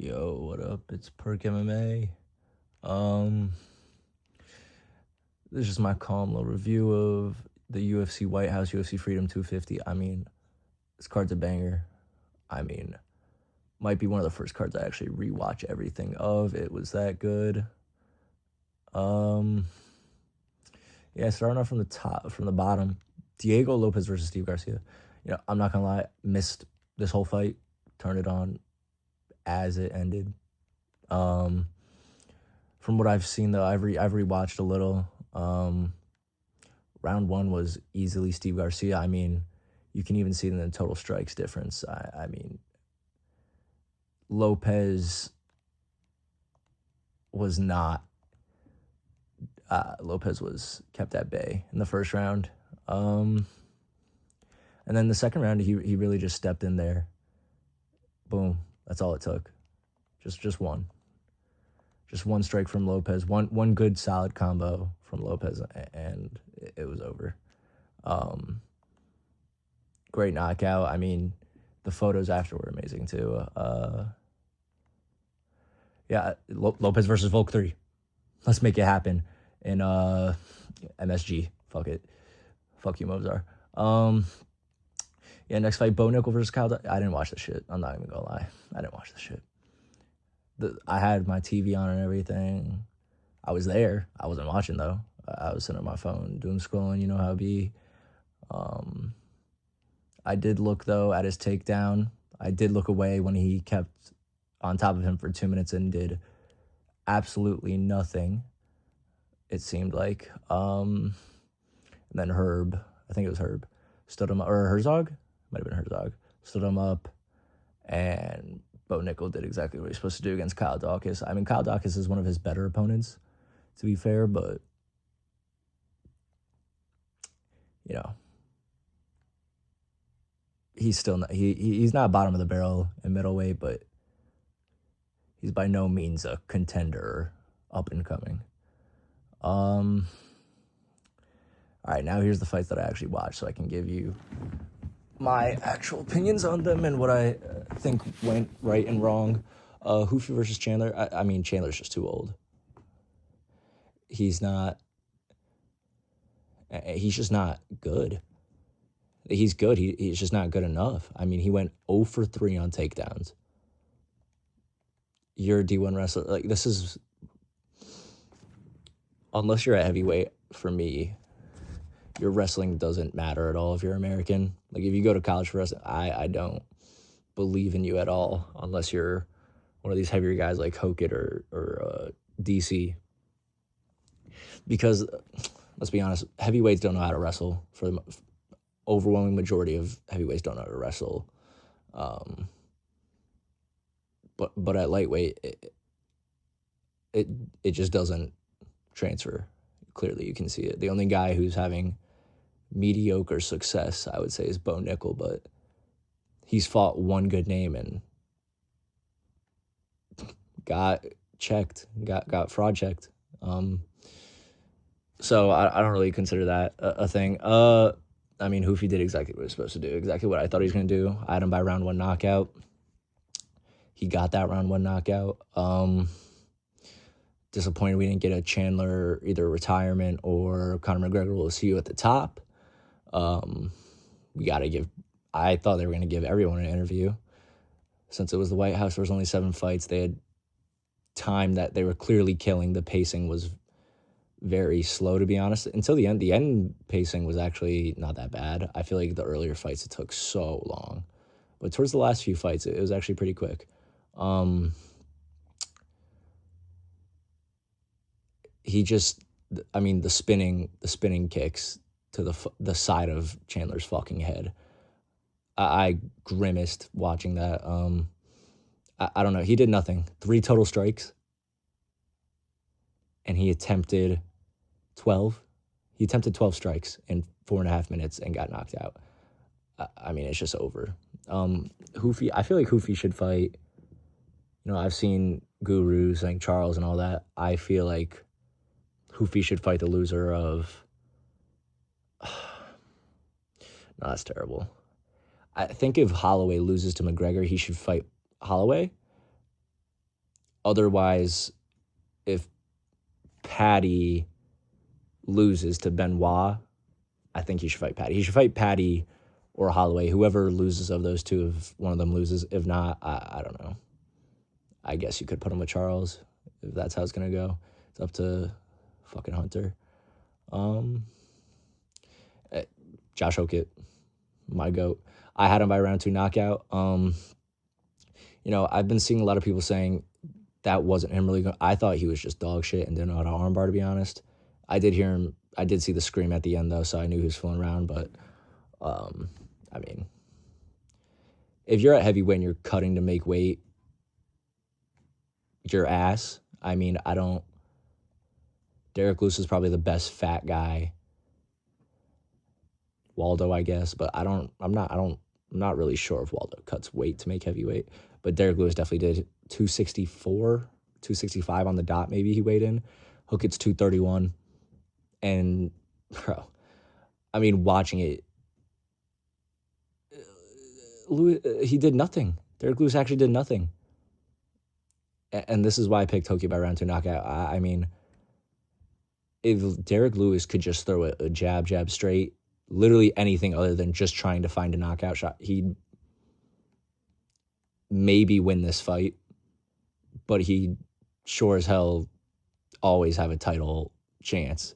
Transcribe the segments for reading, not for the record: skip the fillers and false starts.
Yo, what up? It's Perk MMA. Um, this is just my calm little review of the UFC White House UFC Freedom 250. I mean, this card's a banger. I mean, might be one of the first cards I actually rewatch everything of. It was that good. Um, yeah, starting off from the bottom. Diego Lopez versus Steve Garcia. I'm not gonna lie, missed this whole fight. Turned it on as it ended. Um, from what I've seen though, I've rewatched a little. Round one was easily Steve Garcia. I mean, you can even see it in the total strikes difference. I mean, Lopez was not. Lopez was kept at bay in the first round. And then the second round, he really just stepped in there. Boom. That's all it took. Just one. Just one strike from Lopez. One good solid combo from Lopez, and it was over. Great knockout. I mean, the photos after were amazing too. Yeah, Lopez versus Volk 3. Let's make it happen in MSG. Fuck it. Fuck you, Mozart. Yeah, next fight, Bo Nickel versus Kyle. I didn't watch the shit. I'm not even gonna lie. I didn't watch the shit. I had my TV on and everything. I was there. I wasn't watching though. I was sitting on my phone, doom scrolling. You know how it be. I did look though at his takedown. I did look away when he kept on top of him for 2 minutes and did absolutely nothing. It seemed like. And then Herb, I think it was Herb, stood him up, or Herzog, might have been Herzog, stood him up, and Bo Nickel did exactly what he's supposed to do against Kyle Dawkins. I mean, Kyle Dawkins is one of his better opponents, to be fair, but you know, he's still not, he's not bottom of the barrel in middleweight, but he's by no means a contender up and coming. All right, now here's the fights that I actually watched, so I can give you my actual opinions on them and what I think went right and wrong. Hoofy versus Chandler. I mean, Chandler's just too old. He's just not good. He's good. He's just not good enough. I mean, he went 0 for 3 on takedowns. You're a D1 wrestler. Like, this is, unless you're a heavyweight, for me, your wrestling doesn't matter at all if you're American. Like, if you go to college for wrestling, I don't believe in you at all unless you're one of these heavier guys like Hokit or DC. Because, let's be honest, heavyweights don't know how to wrestle. For the overwhelming majority of heavyweights don't know how to wrestle. But at lightweight, it just doesn't transfer. Clearly, you can see it. The only guy who's having mediocre success, I would say, is Bo Nickel, but he's fought one good name and got checked, got fraud checked. So I don't really consider that a thing. I mean, Hoofy did exactly what he was supposed to do, exactly what I thought he was going to do. I had him by round 1 knockout. He got that round 1 knockout. Disappointed we didn't get a Chandler, either retirement or Conor McGregor will see you at the top. We got to give, I thought they were going to give everyone an interview. Since it was the White House, there was only 7 fights. They had time that they were clearly killing. The pacing was very slow, to be honest. Until the end. The end pacing was actually not that bad. I feel like the earlier fights, it took so long. But towards the last few fights, it was actually pretty quick. He just, I mean, the spinning kicks to the side of Chandler's fucking head. I grimaced watching that. I don't know. He did nothing. 3 total strikes. And he attempted 12. He attempted 12 strikes in 4.5 minutes and got knocked out. I mean, it's just over. Hoofy, I feel like Hoofy should fight. You know, I've seen gurus like Charles and all that. I feel like Hoofy should fight the loser of... No, that's terrible. I think if Holloway loses to McGregor, he should fight Holloway. Otherwise, if Patty loses to Benoit, I think he should fight Patty. He should fight Patty or Holloway. Whoever loses of those two, if one of them loses. If not, I don't know. I guess you could put him with Charles if that's how it's going to go. It's up to fucking Hunter. Josh Hokett, my GOAT. I had him by round 2 knockout. I've been seeing a lot of people saying that wasn't him really. I thought he was just dog shit and didn't know how to armbar, to be honest. I did hear him. I did see the scream at the end, though, so I knew he was fooling around. But, I mean, if you're at heavyweight and you're cutting to make weight, your ass. I mean, Derek Lewis is probably the best fat guy. Waldo, I guess, but I'm not really sure if Waldo cuts weight to make heavyweight, but Derek Lewis definitely did. 264, 265 on the dot, maybe he weighed in. Hookett's 231. And, bro, I mean, watching it, he did nothing. Derek Lewis actually did nothing. And this is why I picked Hokey by round 2 knockout. I mean, if Derek Lewis could just throw a jab straight, literally anything other than just trying to find a knockout shot, he'd maybe win this fight, but he'd sure as hell always have a title chance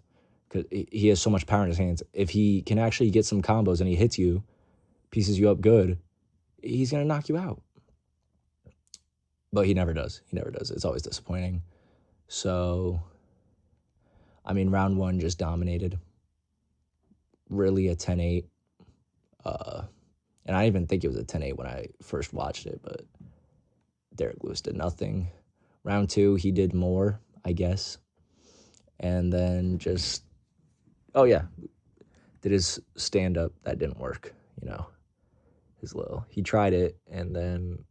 because he has so much power in his hands. If he can actually get some combos and he hits you, pieces you up good, he's going to knock you out. But he never does. It's always disappointing. So, I mean, round 1 just dominated. Really a 10-8. And I didn't even think it was a 10-8 when I first watched it, but Derek Lewis did nothing. Round 2, he did more, I guess. And then just, did his stand-up. That didn't work, he tried it, and then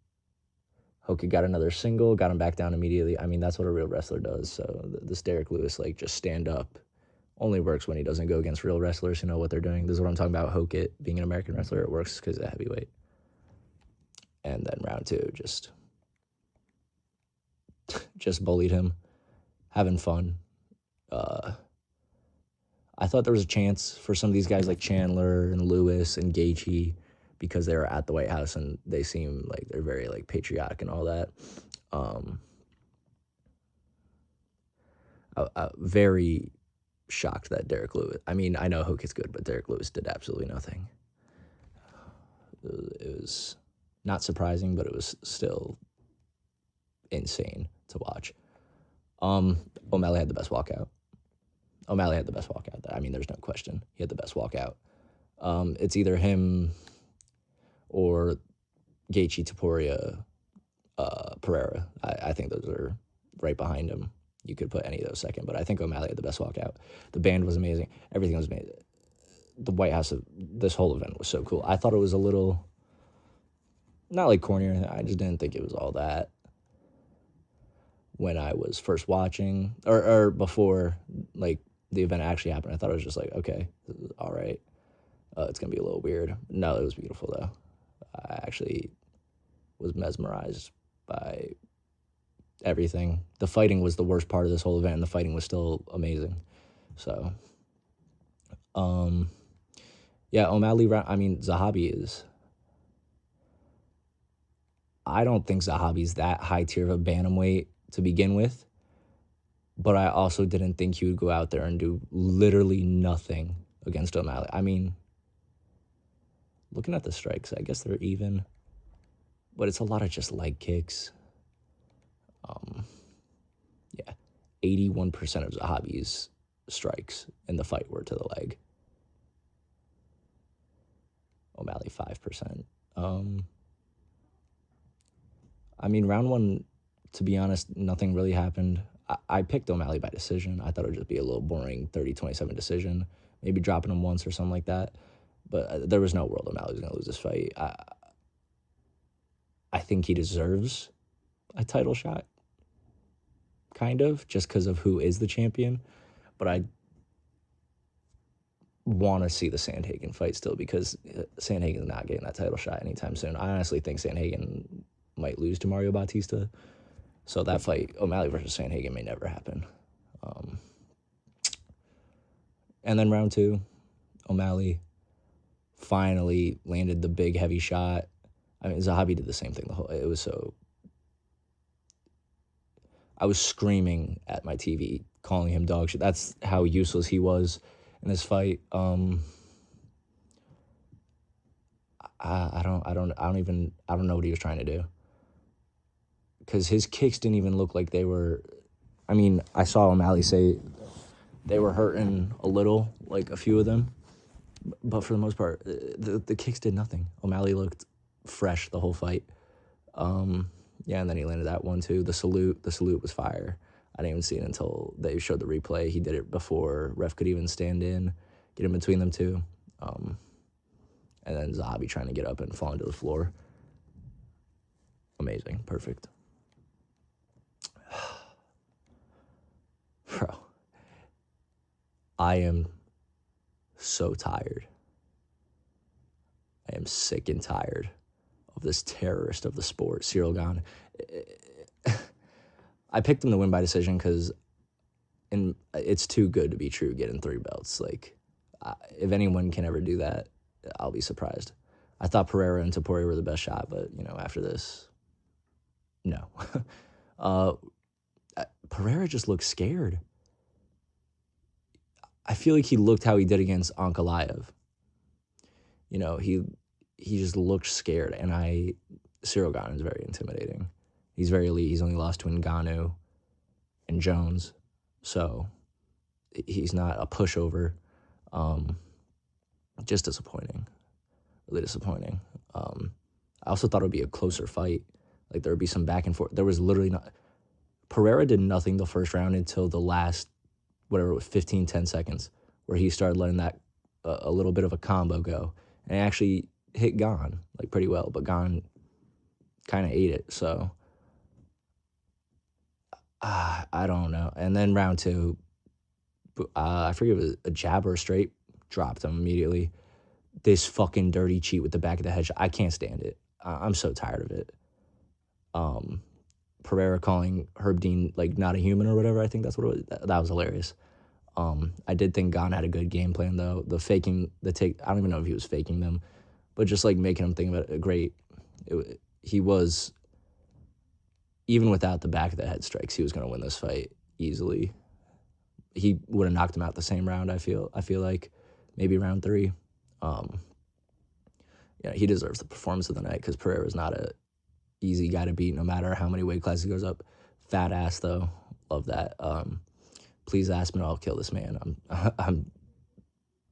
Hokie got another single, got him back down immediately. I mean, that's what a real wrestler does. So this Derek Lewis, just stand up, only works when he doesn't go against real wrestlers who know what they're doing. This is what I'm talking about. Hokett being an American wrestler, it works because of heavyweight. And then round 2, just bullied him, having fun. I thought there was a chance for some of these guys like Chandler and Lewis and Gaethje because they were at the White House and they seem like they're very patriotic and all that. Very shocked that Derek Lewis. I mean, I know Hokett's good, but Derek Lewis did absolutely nothing. It was not surprising, but it was still insane to watch. O'Malley had the best walkout. I mean, there's no question. He had the best walkout. It's either him or Gaethje, Topuria, Pereira. I think those are right behind him. You could put any of those second, but I think O'Malley had the best walkout. The band was amazing. Everything was amazing. The White House, this whole event was so cool. I thought it was a little, not corny or anything. I just didn't think it was all that when I was first watching, or before, the event actually happened. I thought it was just okay, this is all right. It's going to be a little weird. No, it was beautiful, though. I actually was mesmerized by everything. The fighting was the worst part of this whole event, and the fighting was still amazing. So, O'Malley, Zahabi is... I don't think Zahabi's that high tier of a bantamweight to begin with, but I also didn't think he would go out there and do literally nothing against O'Malley. I mean, looking at the strikes, I guess they're even, but it's a lot of just leg kicks. 81% of Zahabi's strikes in the fight were to the leg. O'Malley 5%. Round 1, to be honest, nothing really happened. I picked O'Malley by decision. I thought it would just be a little boring 30-27 decision, maybe dropping him once or something like that. But there was no world O'Malley was going to lose this fight. I think he deserves a title shot, kind of, just because of who is the champion. But I want to see the Sandhagen fight still because Sandhagen's not getting that title shot anytime soon. I honestly think Sandhagen might lose to Mario Bautista. So that fight, O'Malley versus Sandhagen, may never happen. And then round 2, O'Malley finally landed the big heavy shot. I mean, Zahabi did the same thing. It was so. I was screaming at my TV, calling him dog shit. That's how useless he was in this fight. I don't know what he was trying to do, because his kicks didn't even look like they were. I mean, I saw O'Malley say they were hurting a little, like a few of them, but for the most part, the kicks did nothing. O'Malley looked fresh the whole fight. Yeah, and then he landed that one too. The salute was fire. I didn't even see it until they showed the replay. He did it before ref could even stand in, get in between them two. And then Zahabi trying to get up and fall into the floor. Amazing. Perfect. Bro, I am so tired. I am sick and tired of this terrorist of the sport, Cyril Gane. I picked him to win by decision because it's too good to be true getting 3 belts. Like, if anyone can ever do that, I'll be surprised. I thought Pereira and Topuria were the best shot, but, after this, no. Pereira just looked scared. I feel like he looked how he did against Ankalaev. He just looked scared, and Cyril Gane is very intimidating. He's very elite. He's only lost to Ngannou and Jones, so he's not a pushover. Just disappointing, really disappointing. I also thought it would be a closer fight. Like, there would be some back and forth. There was literally not. Pereira did nothing the first round until the last, whatever it was, 15, 10 seconds, where he started letting that a little bit of a combo go, and it actually hit Gane like pretty well, but Gane kind of ate it. So I don't know. And then round 2, I forget if it was a jab or a straight, dropped him immediately. This fucking dirty cheat with the back of the head shot, I can't stand it. I'm so tired of it. Pereira calling Herb Dean like not a human or whatever, I think that's what it was. That was hilarious. I did think Gane had a good game plan though. The faking, the take, I don't even know if he was faking them, but just like making him think about it, great. He was, even without the back of the head strikes, he was going to win this fight easily. He would have knocked him out the same round, I feel like. Maybe round 3. He deserves the performance of the night because Pereira's not a easy guy to beat no matter how many weight classes he goes up. Fat ass, though. Love that. Please ask me, I'll kill this man. I'm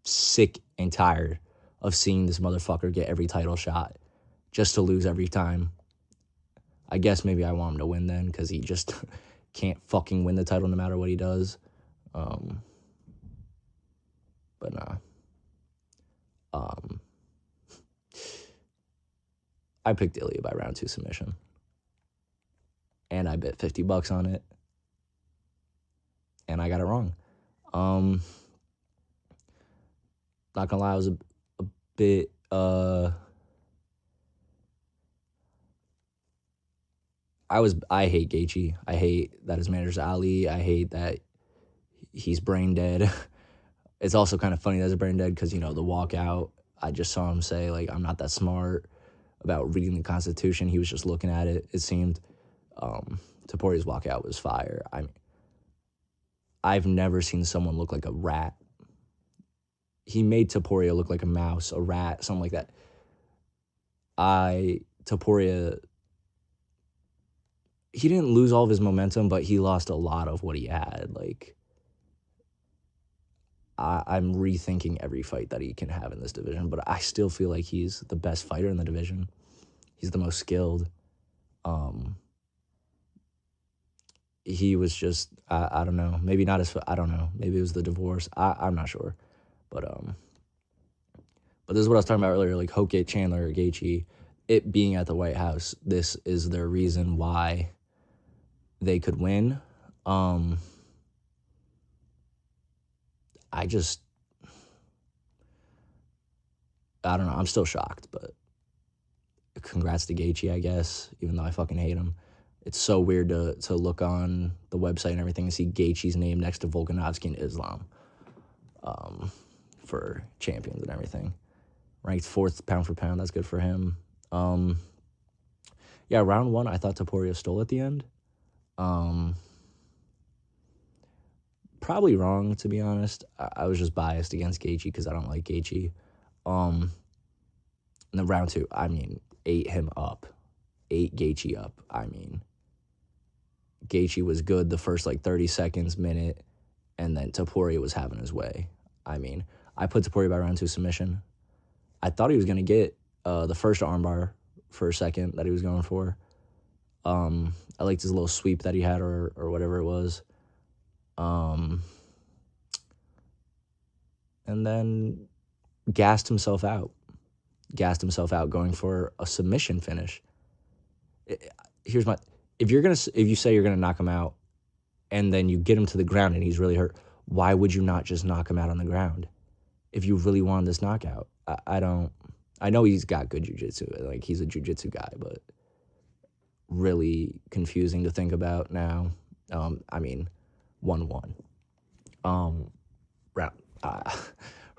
sick and tired of seeing this motherfucker get every title shot just to lose every time. I guess maybe I want him to win then because he just can't fucking win the title no matter what he does. But nah. I picked Ilya by round 2 submission. And I bet $50 on it. And I got it wrong. Not gonna lie, I was a bit I hate Gaethje. I hate that his manager's Ali. I hate that he's brain dead. It's also kind of funny that he's brain dead because, the walkout, I just saw him say, like, I'm not that smart about reading the Constitution. He was just looking at it, it seemed. Topuria's walkout was fire. I mean, I've never seen someone look like a rat. He made Topuria look like a mouse, a rat, something like that. Topuria, he didn't lose all of his momentum, but he lost a lot of what he had. Like, I'm rethinking every fight that he can have in this division, but I still feel like he's the best fighter in the division. He's the most skilled. He was just, I don't know, maybe not as, I don't know, maybe it was the divorce. I'm not sure. But this is what I was talking about earlier, like Hope, Chandler, Gaethje, it being at the White House, this is their reason why they could win. I don't know. I'm still shocked, but congrats to Gaethje, I guess, even though I fucking hate him. It's so weird to look on the website and everything and see Gaethje's name next to Volkanovski and Islam for champions and everything. Ranked 4th pound for pound. That's good for him. Yeah, round 1, I thought Topuria stole at the end. Probably wrong, to be honest. I was just biased against Gaethje because I don't like Gaethje. And then round 2, I mean, ate him up. Ate Gaethje up. I mean, Gaethje was good the first, 30 seconds, minute, and then Topuria was having his way. I mean, I put Topuria by round 2 submission. I thought he was going to get the first armbar for a second that he was going for. I liked his little sweep that he had or whatever it was. And then gassed himself out going for a submission finish. If you say you're gonna knock him out and then you get him to the ground and he's really hurt, why would you not just knock him out on the ground if you really wanted this knockout? I know he's got good jiu-jitsu, he's a jiu-jitsu guy, but really confusing to think about now. 1-1.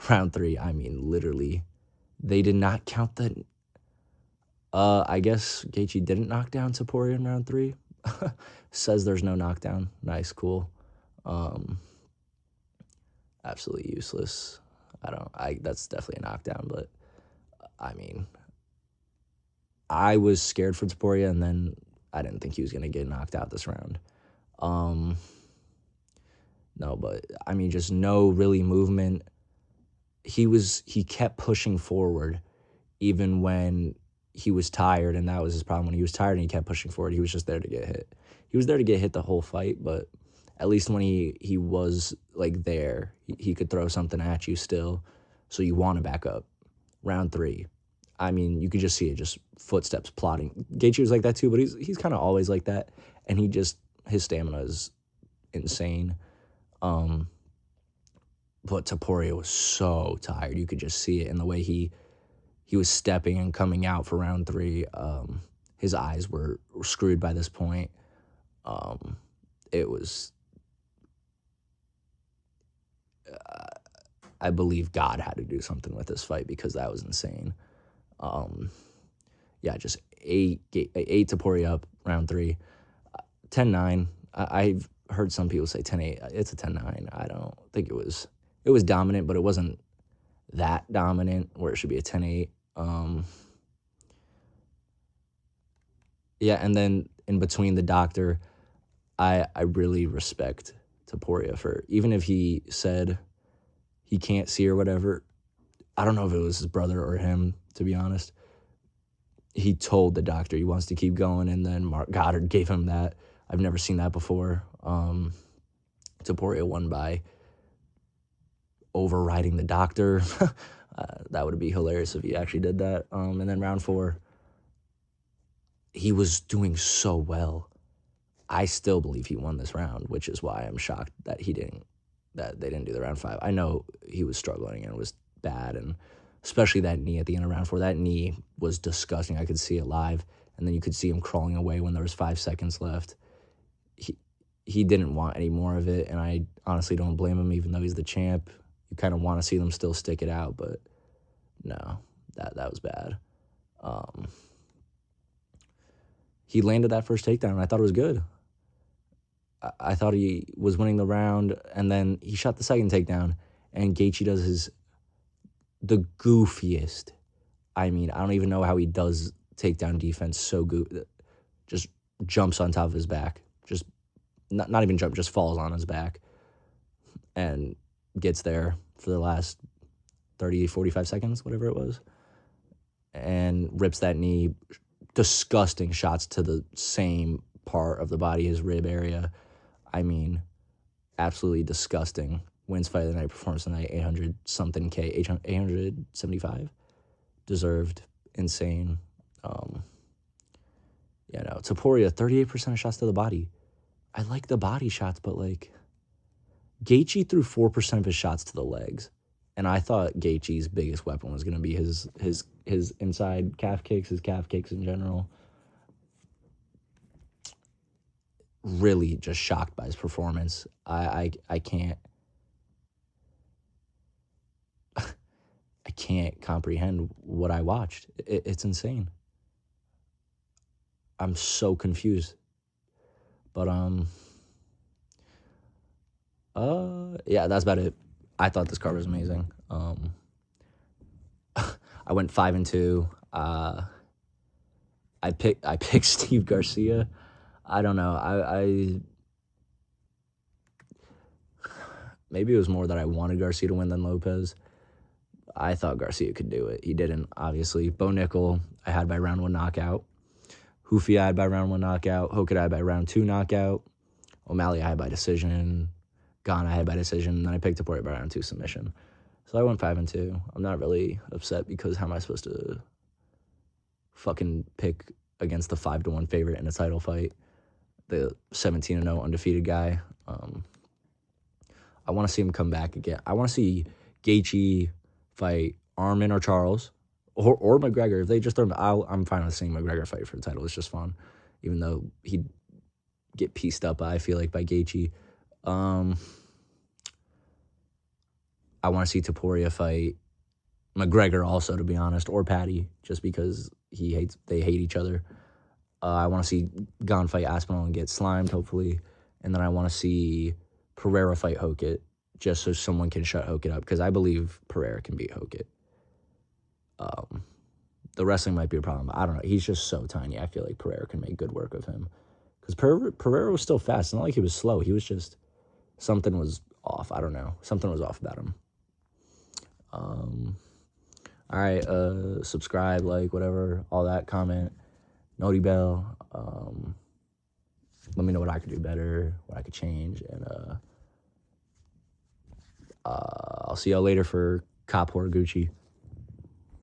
Round 3, I mean, literally, they did not count the. I guess Gaethje didn't knock down Topuria in round 3. Says there's no knockdown. Nice, cool. Absolutely useless. That's definitely a knockdown, but I mean, I was scared for Topuria, and then I didn't think he was gonna get knocked out this round. No, but I mean, just no really movement. He kept pushing forward, even when he was tired, and that was his problem. When he was tired and he kept pushing forward, he was just there to get hit. He was there to get hit the whole fight, but at least when he was there, he could throw something at you still. So you want to back up. Round 3, I mean, you could just see it, just footsteps plodding. Gaethje was like that too, but he's kind of always like that, and his stamina is insane. But Topuria was so tired. You could just see it in the way he was stepping and coming out for round 3. His eyes were screwed by this point. It was, I believe God had to do something with this fight because that was insane. Yeah, just ate Topuria up round 3. 10-9. I've heard some people say 10-8. It's a 10-9. I don't think it was dominant, but it wasn't that dominant where it should be a 10-8. Yeah, and then in between the doctor, I really respect Topuria for, even if he said he can't see or whatever, I don't know if it was his brother or him, to be honest. He told the doctor he wants to keep going, and then Mark Goddard gave him that. I've never seen that before. Topuria won by overriding the doctor. That would be hilarious if he actually did that. And then round 4, he was doing so well. I still believe he won this round, which is why I'm shocked that they didn't do the round 5. I know he was struggling and it was bad, and especially that knee at the end of round 4. That knee was disgusting. I could see it live, and then you could see him crawling away when there was 5 seconds left. He didn't want any more of it, and I honestly don't blame him, even though he's the champ. You kind of want to see them still stick it out, but no, that was bad. He landed that first takedown, and I thought it was good. I thought he was winning the round, and then he shot the second takedown, and Gaethje does the goofiest. I mean, I don't even know how he does takedown defense so good. Just jumps on top of his back. Just not even jump, just falls on his back and gets there for the last 30, 45 seconds, whatever it was, and rips that knee. Disgusting shots to the same part of the body, his rib area. I mean, absolutely disgusting. Wins fight of the night, performance of the night, 800-something K, 875. Deserved. Insane. Topuria, 38% of shots to the body. I like the body shots, but Gaethje threw 4% of his shots to the legs. And I thought Gaethje's biggest weapon was going to be his inside calf kicks, his calf kicks in general. really just shocked by his performance. I can't I can't comprehend what I watched. It's insane. I'm so confused. But yeah, that's about it. I thought this card was amazing. I went 5-2. I picked Steve Garcia. I don't know. I maybe it was more that I wanted Garcia to win than Lopez. I thought Garcia could do it. He didn't, obviously. Bo Nickel, I had by round 1 knockout. Hoofy, I had by round 1 knockout. Hookett, I had by round 2 knockout. O'Malley, I had by decision. Gane, I had by decision. And then I picked Topuria by round 2 submission. So I went 5-2. I'm not really upset because how am I supposed to fucking pick against the 5-1 favorite in a title fight? The 17-0 undefeated guy. I want to see him come back again. I want to see Gaethje fight Arman or Charles or McGregor. If they just throw him, I'm fine with seeing McGregor fight for the title. It's just fun, even though he'd get pieced up, I feel like, by Gaethje. I want to see Topuria fight McGregor also, to be honest, or Patty, just because they hate each other. I want to see Gane fight Aspinall and get slimed, hopefully. And then I want to see Pereira fight Hookett, just so someone can shut Hookett up, because I believe Pereira can beat Hookett. The wrestling might be a problem. I don't know. He's just so tiny. I feel like Pereira can make good work of him. Because Pereira was still fast. It's not like he was slow. He was just, something was off. I don't know. Something was off about him. All right. Subscribe, like, whatever, all that, comment, noti bell. Let me know what I could do better, what I could change, and I'll see y'all later for Cop Horiguchi.